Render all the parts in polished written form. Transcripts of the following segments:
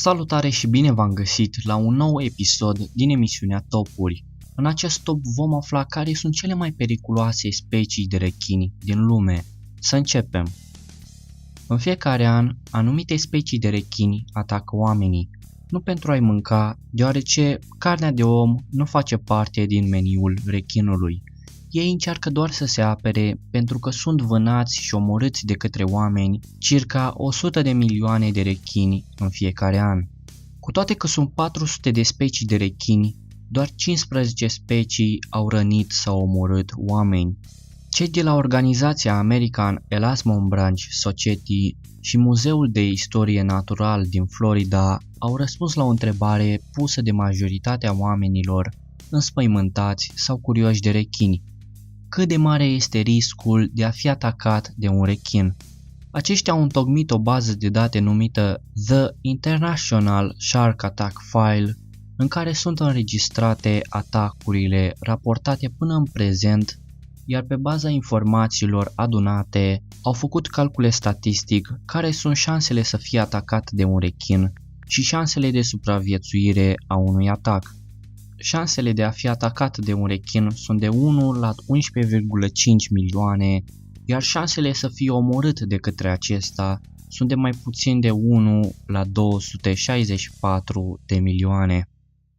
Salutare și bine v-am găsit la un nou episod din emisiunea Topuri. În acest top vom afla care sunt cele mai periculoase specii de rechini din lume. Să începem! În fiecare an, anumite specii de rechini atacă oamenii, nu pentru a-i mânca, deoarece carnea de om nu face parte din meniul rechinului. Ei încearcă doar să se apere pentru că sunt vânați și omorâți de către oameni, circa 100 de milioane de rechini în fiecare an. Cu toate că sunt 400 de specii de rechini, doar 15 specii au rănit sau omorât oameni. Cei de la organizația American Elasmon Branch Society și Muzeul de Istorie Natural din Florida au răspuns la o întrebare pusă de majoritatea oamenilor înspăimântați sau curioși de rechini. Cât de mare este riscul de a fi atacat de un rechin? Aceștia au întocmit o bază de date numită The International Shark Attack File, în care sunt înregistrate atacurile raportate până în prezent, iar pe baza informațiilor adunate au făcut calcule statistic care sunt șansele să fie atacat de un rechin și șansele de supraviețuire a unui atac. Șansele de a fi atacat de un rechin sunt de 1 la 11,5 milioane, iar șansele să fie omorât de către acesta sunt de mai puțin de 1 la 264 de milioane.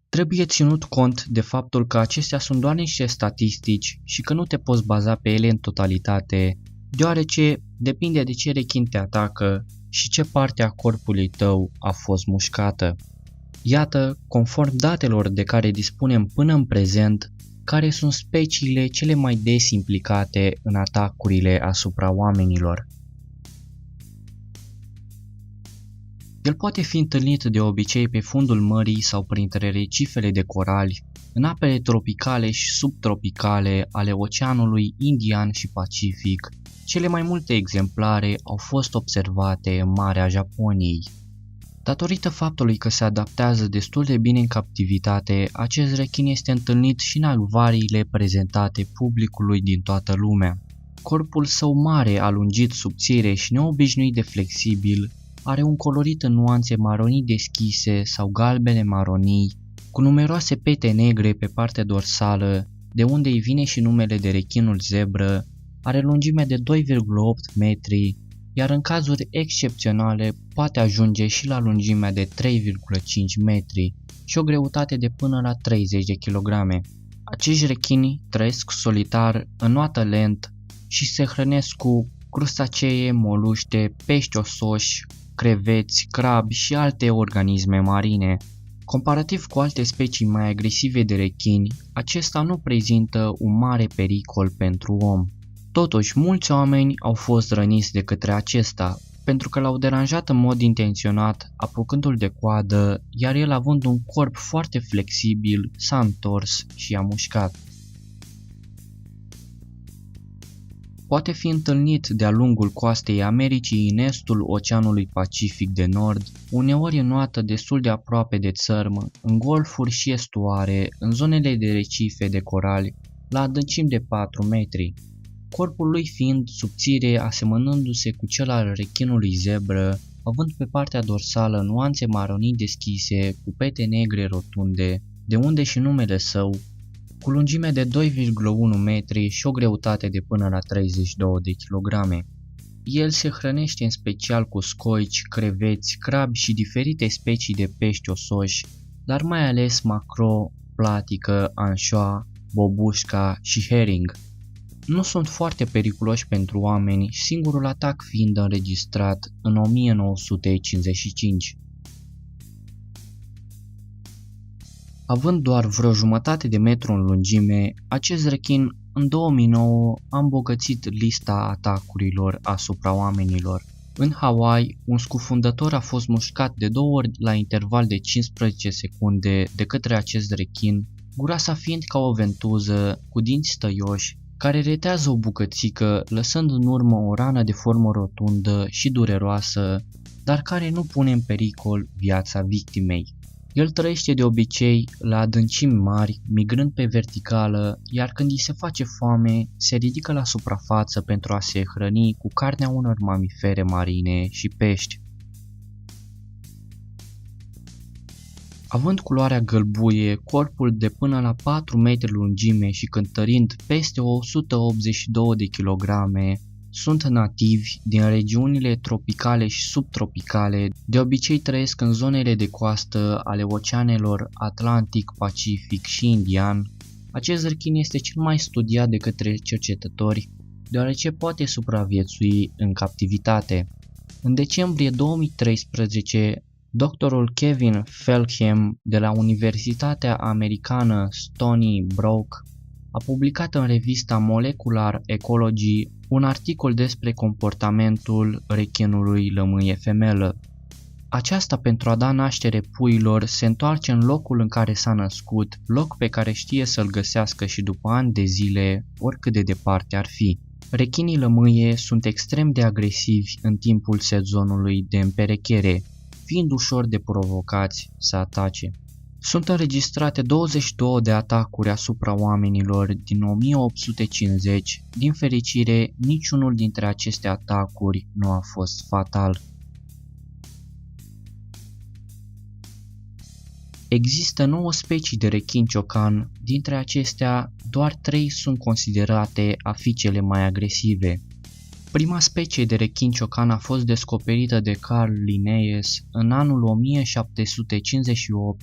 Trebuie ținut cont de faptul că acestea sunt doar niște statistici și că nu te poți baza pe ele în totalitate, deoarece depinde de ce rechin te atacă și ce parte a corpului tău a fost mușcată. Iată, conform datelor de care dispunem până în prezent, care sunt speciile cele mai des implicate în atacurile asupra oamenilor. El poate fi întâlnit de obicei pe fundul mării sau printre recifele de corali, în apele tropicale și subtropicale ale Oceanului Indian și Pacific. Cele mai multe exemplare au fost observate în Marea Japoniei. Datorită faptului că se adaptează destul de bine în captivitate, acest rechin este întâlnit și în acvariile prezentate publicului din toată lumea. Corpul său mare, alungit, subțire și neobișnuit de flexibil, are un colorit în nuanțe maronii deschise sau galbene maronii, cu numeroase pete negre pe partea dorsală, de unde îi vine și numele de rechinul zebră, are lungime de 2,8 metri, iar în cazuri excepționale poate ajunge și la lungimea de 3,5 metri și o greutate de până la 30 de kilograme. Acești rechini trăiesc solitar, înnoată lent și se hrănesc cu crustacee, moluște, pești osoși, creveți, crabi și alte organisme marine. Comparativ cu alte specii mai agresive de rechini, acesta nu prezintă un mare pericol pentru om. Totuși, mulți oameni au fost răniți de către acesta, pentru că l-au deranjat în mod intenționat, apucându-l de coadă, iar el, având un corp foarte flexibil, s-a întors și i-a mușcat. Poate fi întâlnit de-a lungul coastei Americii în estul Oceanului Pacific de Nord, uneori înnoată destul de aproape de țărm, în golfuri și estuare, în zonele de recife de corali, la adâncimi de 4 metri. Corpul lui fiind subțire, asemănându-se cu cel al rechinului zebră, având pe partea dorsală nuanțe maronii deschise cu pete negre rotunde, de unde și numele său, cu lungime de 2,1 metri și o greutate de până la 32 de kilograme. El se hrănește în special cu scoici, creveți, crabi și diferite specii de pești osoși, dar mai ales macro, platică, anșoa, bobușca și herring. Nu sunt foarte periculoși pentru oameni, singurul atac fiind înregistrat în 1955. Având doar vreo jumătate de metru în lungime, acest rechin în 2009 a îmbogățit lista atacurilor asupra oamenilor. În Hawaii, un scufundător a fost mușcat de 2 ori la interval de 15 secunde de către acest rechin, gura sa fiind ca o ventuză cu dinți stăioși, care retează o bucățică, lăsând în urmă o rană de formă rotundă și dureroasă, dar care nu pune în pericol viața victimei. El trăiește de obicei la adâncimi mari, migrând pe verticală, iar când îi se face foame, se ridică la suprafață pentru a se hrăni cu carnea unor mamifere marine și pești. Având culoarea gălbuie, corpul de până la 4 metri lungime și cântărind peste 182 de kilograme, sunt nativi din regiunile tropicale și subtropicale, de obicei trăiesc în zonele de coastă ale oceanelor Atlantic, Pacific și Indian. Acest rechin este cel mai studiat de către cercetători, deoarece poate supraviețui în captivitate. În decembrie 2013, doctorul Kevin Feltham de la Universitatea Americană Stony Brook a publicat în revista Molecular Ecology un articol despre comportamentul rechinului lămâie femelă. Aceasta, pentru a da naștere puiilor, se întoarce în locul în care s-a născut, loc pe care știe să-l găsească și după ani de zile, oricât de departe ar fi. Rechinii lămâie sunt extrem de agresivi în timpul sezonului de împerechere, fiind ușor de provocați să atace. Sunt înregistrate 22 de atacuri asupra oamenilor din 1850. Din fericire, niciunul dintre aceste atacuri nu a fost fatal. Există 9 specii de rechin ciocan, dintre acestea doar 3 sunt considerate a fi cele mai agresive. Prima specie de rechin ciocan a fost descoperită de Carl Linnaeus în anul 1758,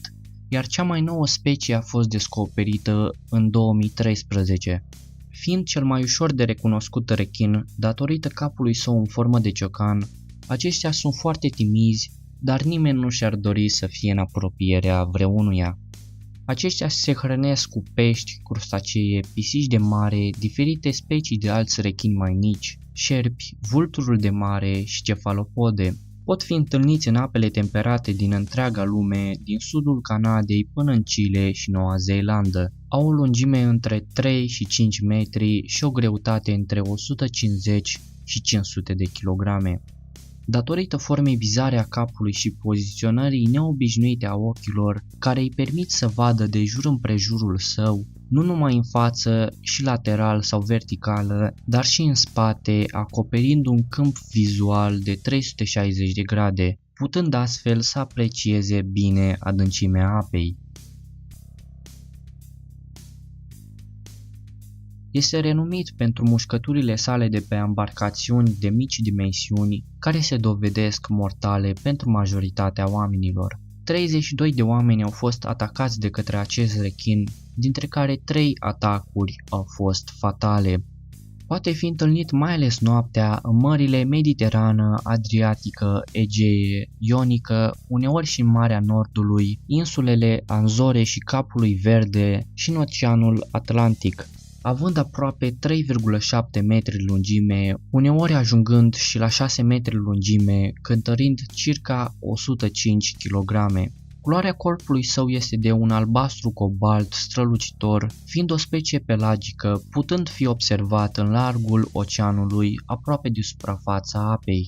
iar cea mai nouă specie a fost descoperită în 2013. Fiind cel mai ușor de recunoscut rechin, datorită capului său în formă de ciocan, aceștia sunt foarte timizi, dar nimeni nu și-ar dori să fie în apropierea vreunuia. Aceștia se hrănesc cu pești, crustacee, pisici de mare, diferite specii de alți rechini mai mici, șerpi, vulturul de mare și cefalopode. Pot fi întâlniți în apele temperate din întreaga lume, din sudul Canadei până în Chile și Noua Zeelandă. Au o lungime între 3 și 5 metri și o greutate între 150 și 500 de kilograme. Datorită formei bizare a capului și poziționării neobișnuite a ochilor, care îi permit să vadă de jur împrejurul său, nu numai în față și lateral sau verticală, dar și în spate, acoperind un câmp vizual de 360 de grade, putând astfel să aprecieze bine adâncimea apei. Este renumit pentru mușcăturile sale de pe embarcațiuni de mici dimensiuni, care se dovedesc mortale pentru majoritatea oamenilor. 32 de oameni au fost atacați de către acest rechin, dintre care 3 atacuri au fost fatale. Poate fi întâlnit mai ales noaptea în mările Mediterană, Adriatică, Egee, Ionică, uneori și în Marea Nordului, insulele Azore și Capului Verde și în Oceanul Atlantic, având aproape 3,7 metri lungime, uneori ajungând și la 6 metri lungime, cântărind circa 105 kg. Culoarea corpului său este de un albastru cobalt strălucitor, fiind o specie pelagică, putând fi observat în largul oceanului, aproape de suprafața apei.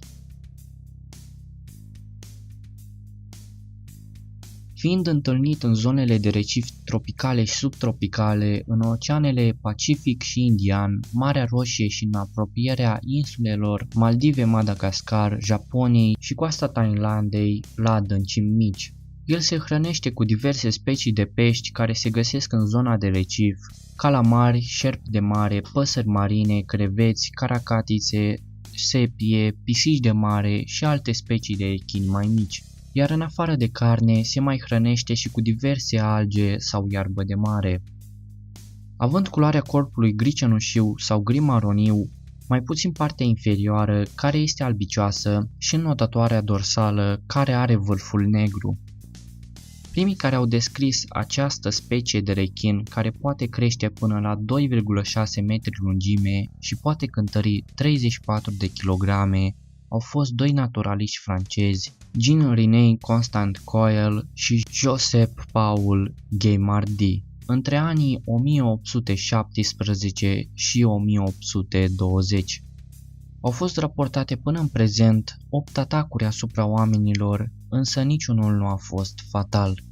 Fiind întâlnit în zonele de recif tropicale și subtropicale, în oceanele Pacific și Indian, Marea Roșie și în apropierea insulelor Maldive, Madagascar, Japoniei și coasta Thailandei, la adâncimi mici. El se hrănește cu diverse specii de pești care se găsesc în zona de recif, calamari, șerpi de mare, păsări marine, creveți, caracatițe, sepie, pisici de mare și alte specii de rechini mai mici. Iar în afară de carne, se mai hrănește și cu diverse alge sau iarbă de mare. Având culoarea corpului gri cenușiu sau gri maroniu, mai puțin partea inferioară, care este albicioasă, și înnotatoarea dorsală, care are vârful negru. Primii care au descris această specie de rechin, care poate crește până la 2,6 metri lungime și poate cântări 34 de kilograme, au fost 2 naturaliști francezi, Jean-René Constant Coel și Joseph Paul Gaymardi, între anii 1817 și 1820. Au fost raportate până în prezent 8 atacuri asupra oamenilor, însă niciunul nu a fost fatal.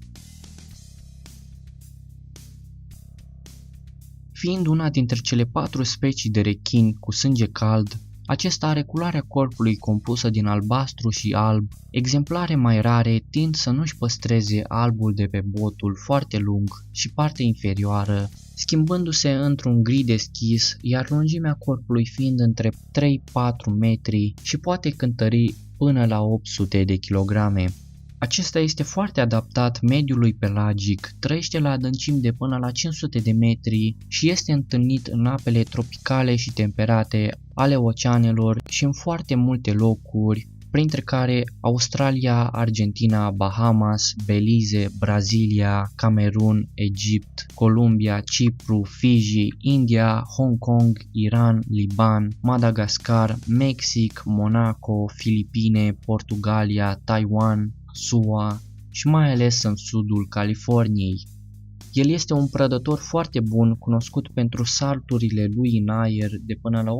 Fiind una dintre cele 4 specii de rechini cu sânge cald, Acesta are culoarea corpului compusă din albastru și alb. Exemplare mai rare tind să nu-și păstreze albul de pe botul foarte lung și partea inferioară, schimbându-se într-un gri deschis, iar lungimea corpului fiind între 3-4 metri și poate cântări până la 800 de kilograme. Acesta este foarte adaptat mediului pelagic, trăiește la adâncimi de până la 500 de metri și este întâlnit în apele tropicale și temperate ale oceanelor și în foarte multe locuri, printre care Australia, Argentina, Bahamas, Belize, Brazilia, Camerun, Egipt, Columbia, Cipru, Fiji, India, Hong Kong, Iran, Liban, Madagascar, Mexic, Monaco, Filipine, Portugalia, Taiwan, SUA și mai ales în sudul Californiei. El este un prădător foarte bun, cunoscut pentru salturile lui în aer de până la 8,5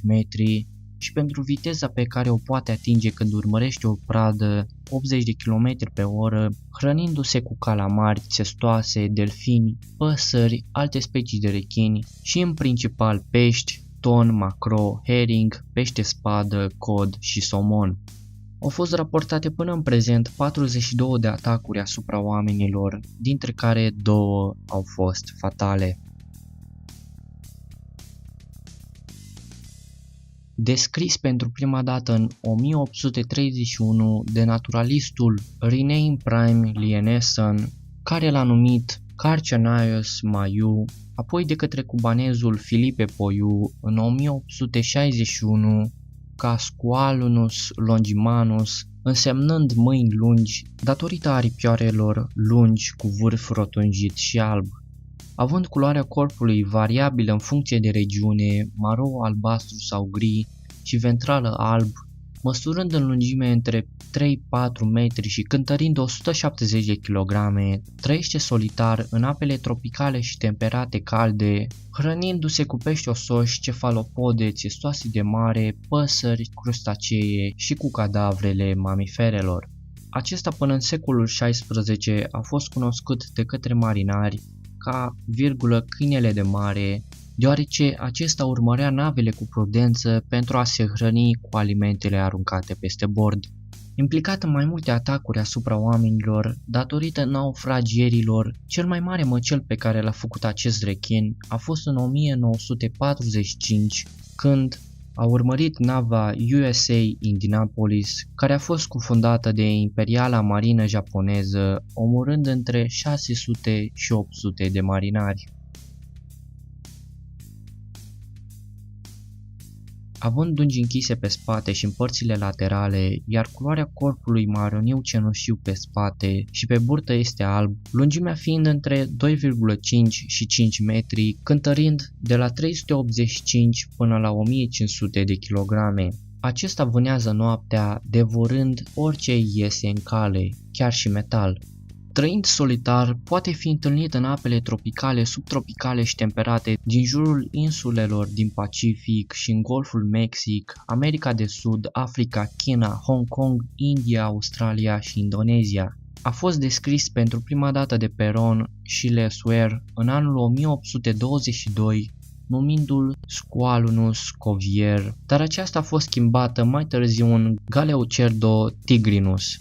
metri și pentru viteza pe care o poate atinge când urmărește o pradă 80 de km pe oră, hrănindu-se cu calamari, țestoase, delfini, păsări, alte specii de rechini și în principal pești, ton, macro, herring, pește spadă, cod și somon. Au fost raportate până în prezent 42 de atacuri asupra oamenilor, dintre care 2 au fost fatale. Descris pentru prima dată în 1831 de naturalistul René Prime Lienesen, care l-a numit Carchanius maiu, apoi de către cubanezul Philippe Pouilloux în 1861 ca Squalunus longimanus, însemnând mâini lungi, datorită aripioarelor lungi cu vârf rotunjit și alb. Având culoarea corpului variabilă în funcție de regiune, maro, albastru sau gri și ventrală alb, măsurând în lungime între 3-4 metri și cântărind 170 de kilograme, trăiește solitar în apele tropicale și temperate calde, hrănindu-se cu pești osoși, cefalopode, țestoase de mare, păsări, crustacee și cu cadavrele mamiferelor. Acesta până în secolul XVI a fost cunoscut de către marinari ca câinele de mare, deoarece acesta urmărea navele cu prudență pentru a se hrăni cu alimentele aruncate peste bord. Implicat în mai multe atacuri asupra oamenilor, datorită naufragierilor, cel mai mare măcel pe care l-a făcut acest rechin a fost în 1945, când a urmărit nava USA Indianapolis, care a fost scufundată de Imperiala Marină japoneză, omorând între 600 și 800 de marinari. Având dungi închise pe spate și în părțile laterale, iar culoarea corpului maroniu cenușiu pe spate și pe burtă este alb, lungimea fiind între 2,5 și 5 metri, cântărind de la 385 până la 1500 de kilograme. Acesta vânează noaptea, devorând orice îi iese în cale, chiar și metal. Trăind solitar, poate fi întâlnit în apele tropicale, subtropicale și temperate din jurul insulelor din Pacific și în Golful Mexic, America de Sud, Africa, China, Hong Kong, India, Australia și Indonezia. A fost descris pentru prima dată de Perron și Lesueur în anul 1822, numindu-l Squalunus covier, dar aceasta a fost schimbată mai târziu în Galeocerdo tigrinus.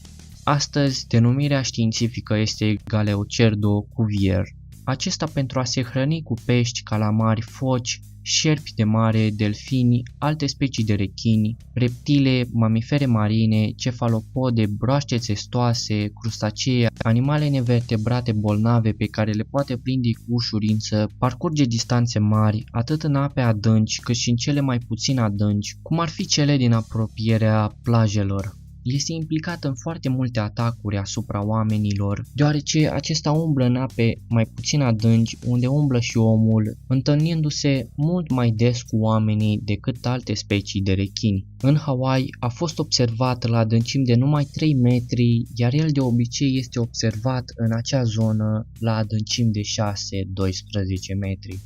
Astăzi, denumirea științifică este Galeocerdo cuvier. Acesta pentru a se hrăni cu pești, calamari, foci, șerpi de mare, delfini, alte specii de rechini, reptile, mamifere marine, cefalopode, broaște țestoase, crustacee, animale nevertebrate bolnave pe care le poate prinde cu ușurință, parcurge distanțe mari, atât în ape adânci cât și în cele mai puțin adânci, cum ar fi cele din apropierea plajelor. Este implicat în foarte multe atacuri asupra oamenilor, deoarece acesta umblă în ape mai puțin adânci, unde umblă și omul, întâlnindu-se mult mai des cu oamenii decât alte specii de rechini. În Hawaii a fost observat la adâncimi de numai 3 metri, iar el de obicei este observat în acea zonă la adâncimi de 6-12 metri.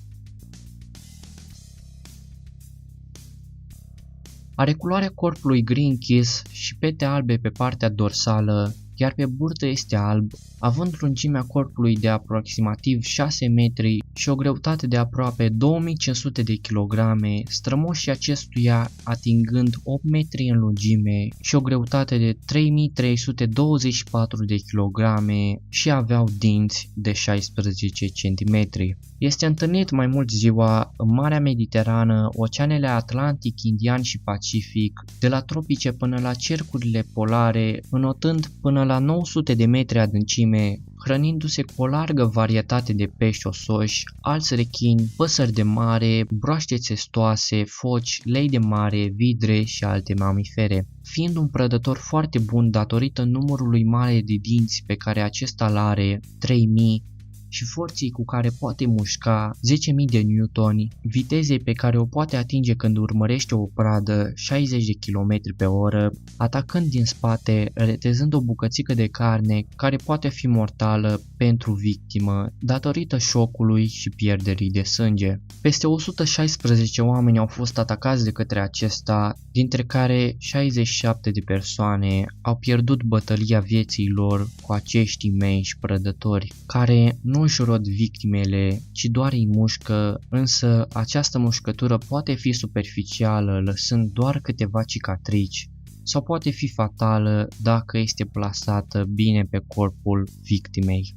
Are culoarea corpului gri închis și pete albe pe partea dorsală, iar pe burtă este alb, având lungimea corpului de aproximativ 6 metri și o greutate de aproape 2500 de kilograme, strămoșii acestuia atingând 8 metri în lungime și o greutate de 3324 de kilograme și aveau dinți de 16 cm. Este întâlnit mai mult ziua în Marea Mediterană, oceanele Atlantic, Indian și Pacific, de la tropice până la cercurile polare, înotând până la 900 de metri adâncime, hrănindu-se cu o largă varietate de pești osoși, alți rechini, păsări de mare, broaște țestoase, foci, lei de mare, vidre și alte mamifere. Fiind un prădător foarte bun datorită numărului mare de dinți pe care acesta îl are, 3000, și forței cu care poate mușca 10.000 de newtoni, vitezei pe care o poate atinge când urmărește o pradă 60 de km pe oră, atacând din spate, retezând o bucățică de carne care poate fi mortală pentru victimă datorită șocului și pierderii de sânge. Peste 116 oameni au fost atacați de către acesta, dintre care 67 de persoane au pierdut bătălia vieții lor cu acești imensi prădători, care nu își rod victimele, ci doar îi mușcă, însă această mușcătură poate fi superficială, lăsând doar câteva cicatrici, sau poate fi fatală dacă este plasată bine pe corpul victimei.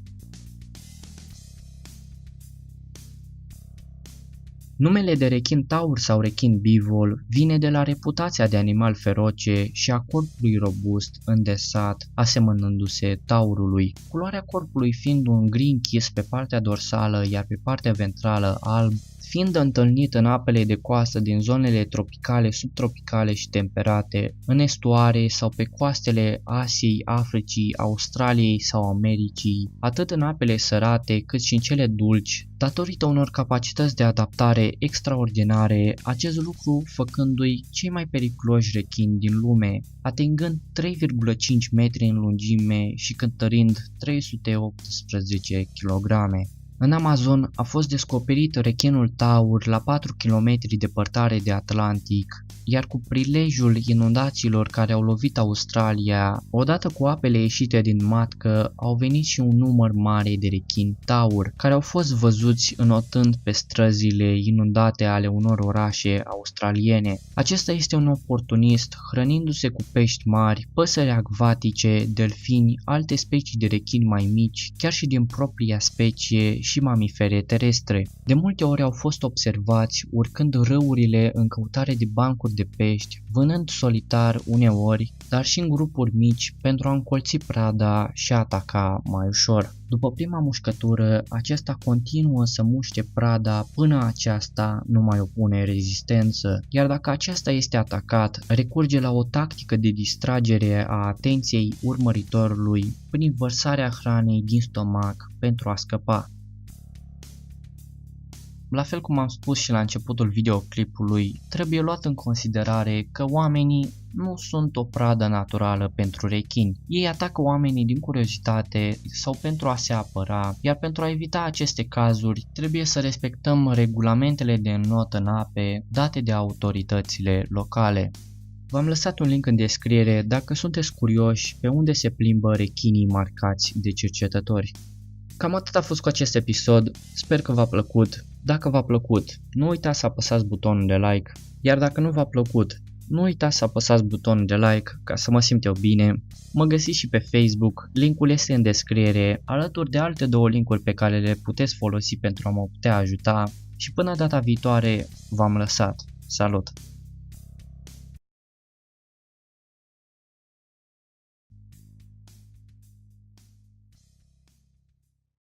Numele de rechin taur sau rechin bivol vine de la reputația de animal feroce și a corpului robust, îndesat, asemănându-se taurului, culoarea corpului fiind un gri închis pe partea dorsală, iar pe partea ventrală alb, fiind întâlnit în apele de coastă din zonele tropicale, subtropicale și temperate, în estuare sau pe coastele Asiei, Africii, Australiei sau Americii, atât în apele sărate cât și în cele dulci, datorită unor capacități de adaptare extraordinare, acest lucru făcându-i cei mai periculoși rechini din lume, atingând 3,5 metri în lungime și cântărind 318 kg. În Amazon a fost descoperit rechinul taur la 4 km departare de Atlantic, iar cu prilejul inundațiilor care au lovit Australia, odată cu apele ieșite din matcă, au venit și un număr mare de rechini taur, care au fost văzuți înotând pe străzile inundate ale unor orașe australiene. Acesta este un oportunist, hrănindu-se cu pești mari, păsări acvatice, delfini, alte specii de rechini mai mici, chiar și din propria specie și mamifere terestre. De multe ori au fost observați urcând râurile în căutare de bancuri de pești, vânând solitar uneori, dar și în grupuri mici pentru a încolți prada și a ataca mai ușor. După prima mușcătură, acesta continuă să muște prada până aceasta nu mai opune rezistență, iar dacă aceasta este atacat, recurge la o tactică de distragere a atenției urmăritorului prin vărsarea hranei din stomac pentru a scăpa. La fel cum am spus și la începutul videoclipului, trebuie luat în considerare că oamenii nu sunt o pradă naturală pentru rechini. Ei atacă oamenii din curiozitate sau pentru a se apăra, iar pentru a evita aceste cazuri trebuie să respectăm regulamentele de înot în ape date de autoritățile locale. V-am lăsat un link în descriere dacă sunteți curioși pe unde se plimbă rechinii marcați de cercetători. Cam atât a fost cu acest episod, sper că v-a plăcut. Dacă v-a plăcut, nu uitați să apăsați butonul de like, iar dacă nu v-a plăcut, nu uitați să apăsați butonul de like ca să mă simt eu bine. Mă găsiți și pe Facebook, linkul este în descriere, alături de alte 2 linkuri pe care le puteți folosi pentru a mă putea ajuta și până data viitoare v-am lăsat. Salut!